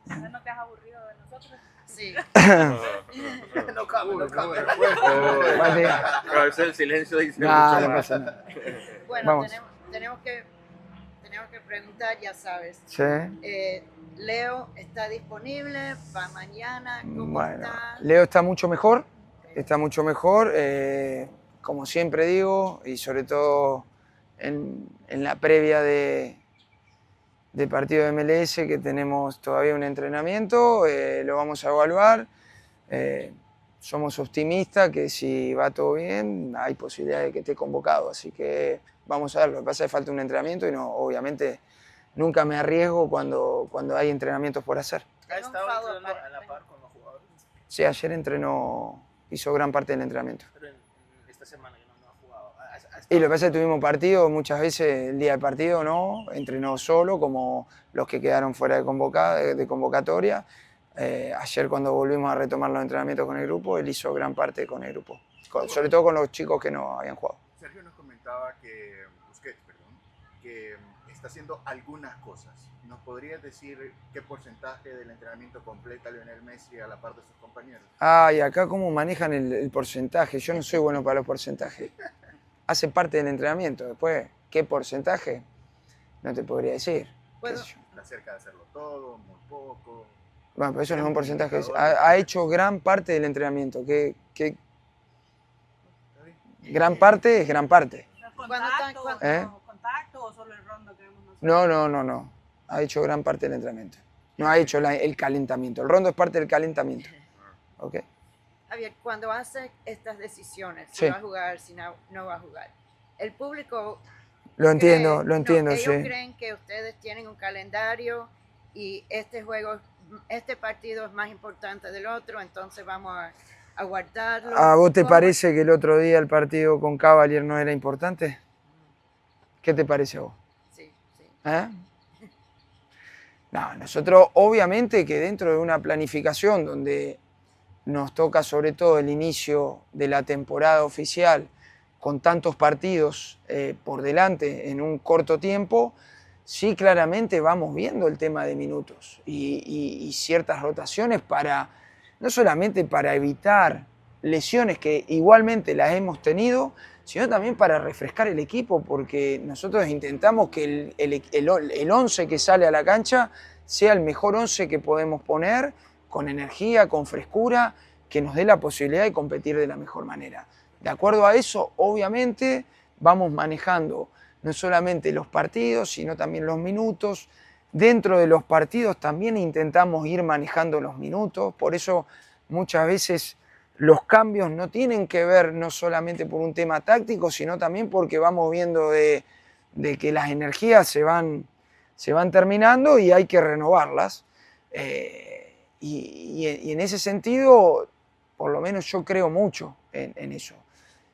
¿No te has aburrido de nosotros? Sí. No cabe. Buen día. Pero a veces el silencio dice No, mucho no más. pasa nada. Bueno, Vamos. tenemos que preguntar, ya sabes. Sí. Leo está disponible para mañana. ¿Cómo Bueno, está? Leo está mucho mejor. Está mucho mejor. Como siempre digo, y sobre todo en la previa de partido de MLS, que tenemos todavía un entrenamiento, lo vamos a evaluar. Somos optimistas que si va todo bien, hay posibilidad de que esté convocado. Así que vamos a ver. Lo que pasa es que falta un entrenamiento y no, obviamente nunca me arriesgo cuando hay entrenamientos por hacer. ¿Ha estado entrenando a la par con los jugadores? Sí, ayer entrenó, hizo gran parte del entrenamiento. Pero en esta semana que no ha jugado. Y lo que pasa es que tuvimos partido, muchas veces el día del partido no, entrenó solo, como los que quedaron fuera de convocatoria. Ayer cuando volvimos a retomar los entrenamientos con el grupo, él hizo gran parte con el grupo, sobre todo con los chicos que no habían jugado. Sergio nos comentaba que Busquets, que está haciendo algunas cosas. ¿Nos podrías decir qué porcentaje del entrenamiento completa Lionel Messi a la par de sus compañeros? Y acá cómo manejan el porcentaje. Yo no soy bueno para los porcentajes. Hace parte del entrenamiento. Después, ¿qué porcentaje? No te podría decir. ¿Está cerca de hacerlo todo, muy poco? Bueno, pero eso no es un porcentaje. Ha hecho gran parte del entrenamiento. Gran parte es gran parte. ¿Contacto o solo el rondo que vemos nosotros? No. Ha hecho gran parte del entrenamiento. No ha hecho el calentamiento. El rondo es parte del calentamiento. ¿Ok? Javier, cuando hace estas decisiones, Sí. si va a jugar, si no va a jugar, el público... Lo entiendo, ellos sí. creen que ustedes tienen un calendario y este partido es más importante del otro, entonces vamos a guardarlo. ¿A vos te parece que el otro día el partido con Cavalier no era importante? ¿Qué te parece a vos? Sí. No, nosotros obviamente que dentro de una planificación donde nos toca sobre todo el inicio de la temporada oficial con tantos partidos por delante en un corto tiempo, sí claramente vamos viendo el tema de minutos y ciertas rotaciones no solamente para evitar lesiones que igualmente las hemos tenido, sino también para refrescar el equipo, porque nosotros intentamos que el 11 que sale a la cancha sea el mejor 11 que podemos poner, con energía, con frescura, que nos dé la posibilidad de competir de la mejor manera. De acuerdo a eso, obviamente, vamos manejando no solamente los partidos, sino también los minutos. Dentro de los partidos también intentamos ir manejando los minutos, por eso muchas veces los cambios no tienen que ver no solamente por un tema táctico, sino también porque vamos viendo de que las energías se van terminando y hay que renovarlas. Y en ese sentido, por lo menos yo creo mucho en eso.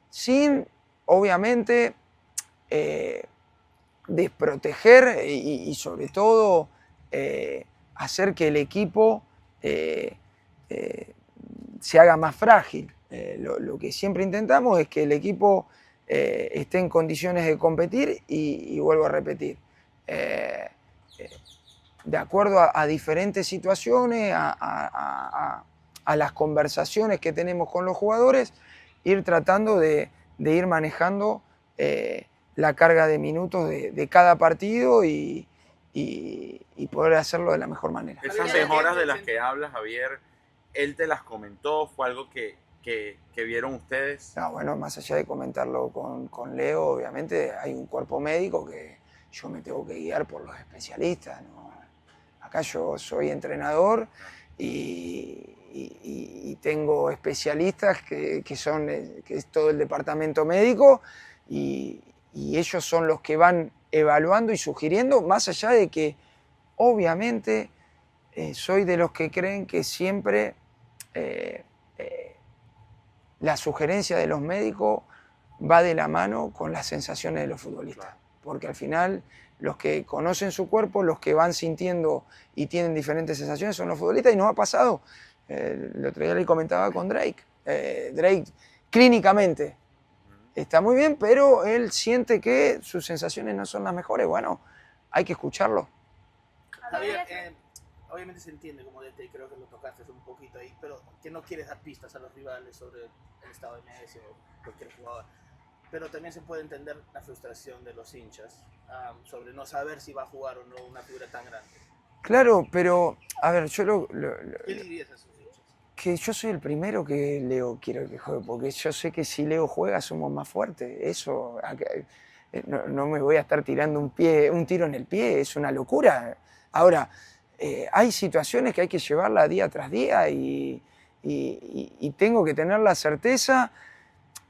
Sin, obviamente, desproteger y sobre todo hacer que el equipo se haga más frágil. Lo que siempre intentamos es que el equipo esté en condiciones de competir y vuelvo a repetir, de acuerdo a diferentes situaciones, a las conversaciones que tenemos con los jugadores, ir tratando de ir manejando la carga de minutos de cada partido y poder hacerlo de la mejor manera. Esas mejoras de las que hablas, Javier, ¿él te las comentó? ¿Fue algo que vieron ustedes? No, bueno, más allá de comentarlo con Leo, obviamente hay un cuerpo médico que yo me tengo que guiar por los especialistas, ¿no? Acá yo soy entrenador y tengo especialistas que es todo el departamento médico y ellos son los que van evaluando y sugiriendo, más allá de que obviamente soy de los que creen que siempre la sugerencia de los médicos va de la mano con las sensaciones de los futbolistas, porque al final los que conocen su cuerpo, los que van sintiendo y tienen diferentes sensaciones son los futbolistas, y nos ha pasado. El otro día le comentaba con Drake. Drake clínicamente está muy bien, pero él siente que sus sensaciones no son las mejores. Bueno, hay que escucharlo. Javier, obviamente se entiende como DT, creo que lo tocaste un poquito ahí, pero que no quieres dar pistas a los rivales sobre el estado de Messi o cualquier jugador. Pero también se puede entender la frustración de los hinchas sobre no saber si va a jugar o no una figura tan grande. Claro, pero, a ver, ¿Qué dirías a esos hinchas? que yo soy el primero que Leo quiero que juegue, porque yo sé que si Leo juega somos más fuertes. Eso, no me voy a estar tirando un tiro en el pie, es una locura. Ahora, hay situaciones que hay que llevarla día tras día y tengo que tener la certeza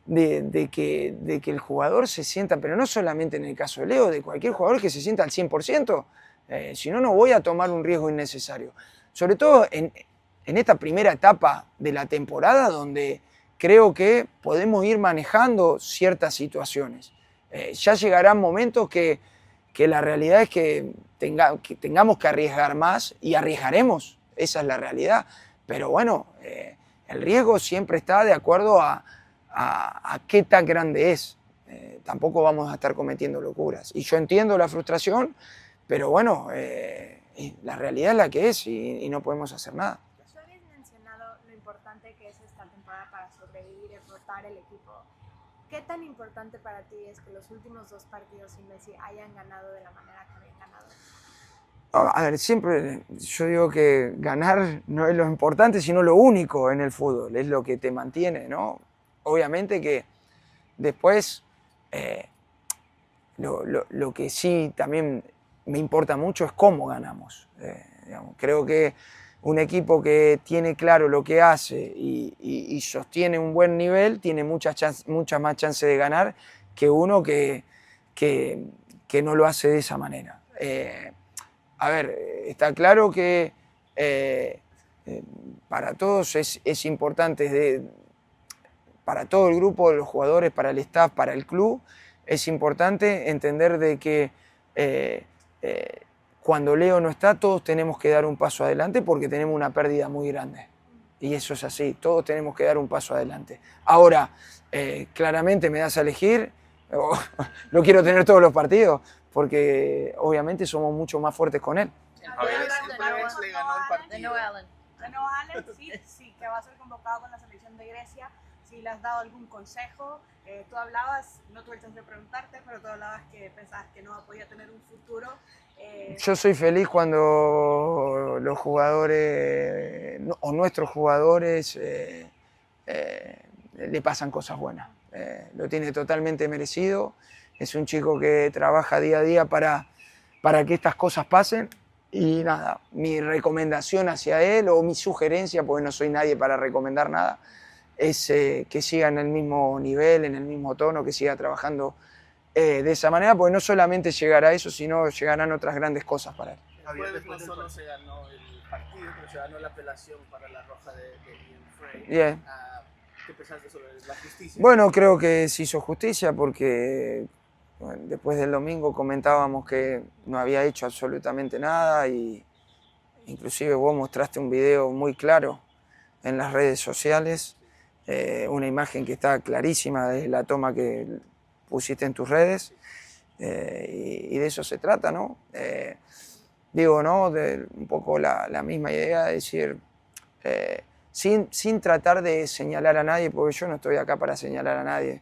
de que el jugador se sienta, pero no solamente en el caso de Leo, de cualquier jugador que se sienta al 100%, si no, no voy a tomar un riesgo innecesario. Sobre todo en esta primera etapa de la temporada, donde creo que podemos ir manejando ciertas situaciones. Ya llegarán momentos que la realidad es que tengamos que arriesgar más y arriesgaremos, esa es la realidad. Pero bueno, el riesgo siempre está de acuerdo a qué tan grande es. Tampoco vamos a estar cometiendo locuras. Y yo entiendo la frustración, pero bueno, la realidad es la que es y no podemos hacer nada. Tú habías mencionado lo importante que es esta temporada para sobrevivir y rotar el equipo. ¿Qué tan importante para ti es que los últimos 2 partidos sin Messi hayan ganado de la manera que habían ganado? A ver, siempre yo digo que ganar no es lo importante, sino lo único en el fútbol, es lo que te mantiene, ¿no? Obviamente que después lo que sí también me importa mucho es cómo ganamos. Digamos, creo que un equipo que tiene claro lo que hace y sostiene un buen nivel tiene mucha más chance de ganar que uno que no lo hace de esa manera. A ver, está claro que para todos es importante, para todo el grupo de los jugadores, para el staff, para el club, es importante entender de que cuando Leo no está, todos tenemos que dar un paso adelante porque tenemos una pérdida muy grande. Y eso es así, todos tenemos que dar un paso adelante. Ahora, claramente me das a elegir, lo quiero tener todos los partidos, porque obviamente somos mucho más fuertes con él. Javier le ganó el partido. De Noah Allen. Bueno, Allen, sí, que va a ser convocado con la selección de Grecia. Si le has dado algún consejo, tú hablabas, no tuve chance de preguntarte, pero tú hablabas que pensabas que no podía tener un futuro. Yo soy feliz cuando los jugadores o nuestros jugadores le pasan cosas buenas. Lo tiene totalmente merecido. Es un chico que trabaja día a día para que estas cosas pasen. Y nada, mi recomendación hacia él o mi sugerencia, porque no soy nadie para recomendar nada, es que siga en el mismo nivel, en el mismo tono, que siga trabajando de esa manera, porque no solamente llegará a eso, sino llegarán otras grandes cosas para él. Después no solo se ganó el partido, pero se ganó la apelación para la roja de Ian Frey. Yeah. ¿Qué pensaste sobre la justicia? Bueno, creo que se hizo justicia porque después del domingo comentábamos que no había hecho absolutamente nada y inclusive vos mostraste un video muy claro en las redes sociales, una imagen que está clarísima de la toma que pusiste en tus redes y de eso se trata, ¿no? Digo, ¿no? Un poco la misma idea de decir, sin tratar de señalar a nadie, porque yo no estoy acá para señalar a nadie.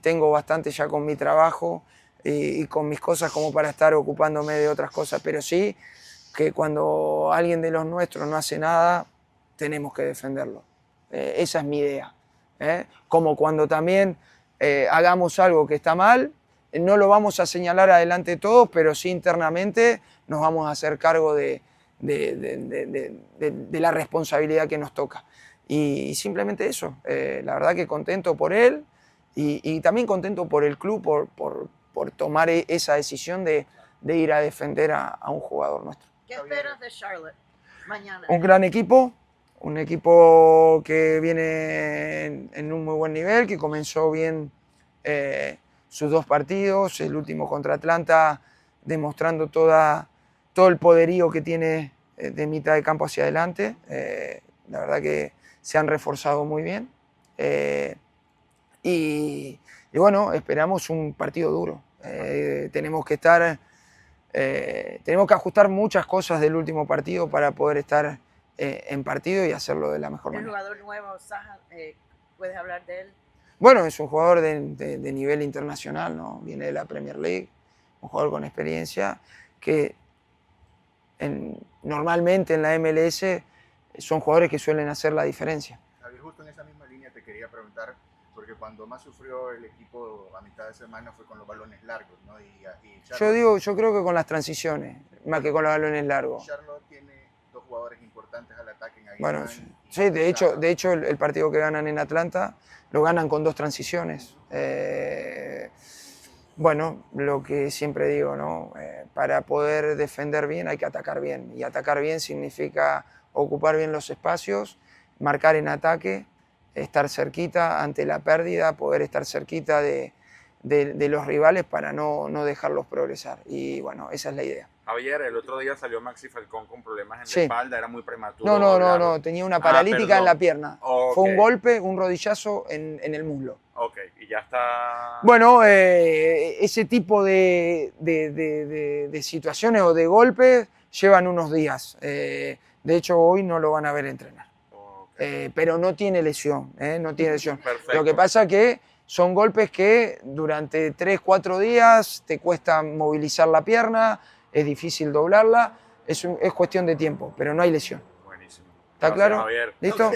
Tengo bastante ya con mi trabajo y con mis cosas como para estar ocupándome de otras cosas, pero sí que cuando alguien de los nuestros no hace nada, tenemos que defenderlo. Esa es mi idea. Como cuando también hagamos algo que está mal, no lo vamos a señalar adelante de todos, pero sí internamente nos vamos a hacer cargo de la responsabilidad que nos toca. Y simplemente eso, la verdad que contento por él y también contento por el club por tomar esa decisión de ir a defender a un jugador nuestro. ¿Qué esperas de Charlotte mañana? Un gran equipo, un equipo que viene en un muy buen nivel, que comenzó bien sus 2 partidos, el último contra Atlanta, demostrando todo el poderío que tiene de mitad de campo hacia adelante. La verdad que se han reforzado muy bien. Y bueno, esperamos un partido duro. Tenemos que estar tenemos que ajustar muchas cosas del último partido para poder estar en partido y hacerlo de la mejor El manera. jugador nuevo, Zaha, ¿puedes hablar de él? Bueno, es un jugador de nivel internacional, ¿no? Viene de la Premier League, un jugador con experiencia que normalmente en la MLS son jugadores que suelen hacer la diferencia. Javier, justo en esa misma línea te quería preguntar, porque cuando más sufrió el equipo a mitad de semana fue con los balones largos, ¿no? Yo creo que con las transiciones, más que con los balones largos. Charlotte tiene dos jugadores importantes al ataque en Bueno, Aguilar sí, de hecho el partido que ganan en Atlanta lo ganan con 2 transiciones. Bueno, lo que siempre digo, ¿no? Para poder defender bien hay que atacar bien. Y atacar bien significa ocupar bien los espacios, marcar en ataque, estar cerquita ante la pérdida, poder estar cerquita de los rivales para no dejarlos progresar. Y bueno, esa es la idea. Javier, el otro día salió Maxi Falcón con problemas en Sí. la espalda, era muy prematuro. No, tenía una paralítica en la pierna. Ok. Fue un golpe, un rodillazo en el muslo. Ok, y ya está... Bueno, ese tipo de situaciones o de golpes llevan unos días. De hecho, hoy no lo van a ver entrenar. Ok. Pero no tiene lesión, no tiene lesión. Perfecto. Lo que pasa es que son golpes que durante 3-4 días te cuesta movilizar la pierna, es difícil doblarla, es cuestión de tiempo, pero no hay lesión. Buenísimo. ¿Está Gracias, claro? Javier. ¿Listo? Ok.